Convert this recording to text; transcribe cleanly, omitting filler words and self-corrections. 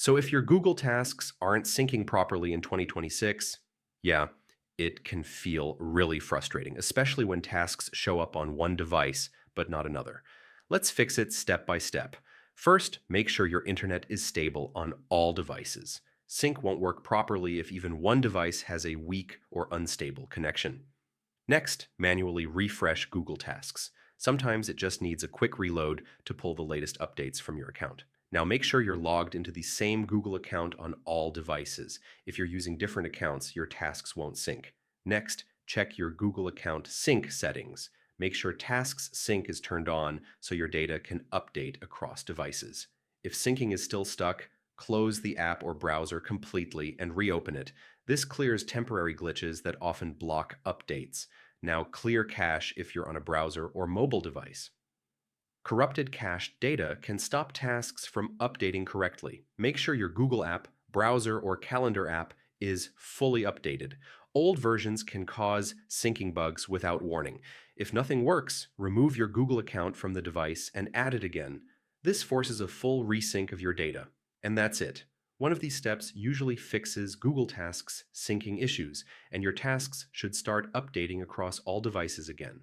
So if your Google tasks aren't syncing properly in 2026, yeah, it can feel really frustrating, especially when tasks show up on one device but not another. Let's fix it step by step. First, make sure your internet is stable on all devices. Sync won't work properly if even one device has a weak or unstable connection. Next, manually refresh Google Tasks. Sometimes it just needs a quick reload to pull the latest updates from your account. Now make sure you're logged into the same Google account on all devices. If you're using different accounts, your tasks won't sync. Next, check your Google account sync settings. Make sure Tasks Sync is turned on so your data can update across devices. If syncing is still stuck, close the app or browser completely and reopen it. This clears temporary glitches that often block updates. Now clear cache if you're on a browser or mobile device. Corrupted cached data can stop tasks from updating correctly. Make sure your Google app, browser, or calendar app is fully updated. Old versions can cause syncing bugs without warning. If nothing works, remove your Google account from the device and add it again. This forces a full resync of your data. And that's it. One of these steps usually fixes Google Tasks syncing issues, and your tasks should start updating across all devices again.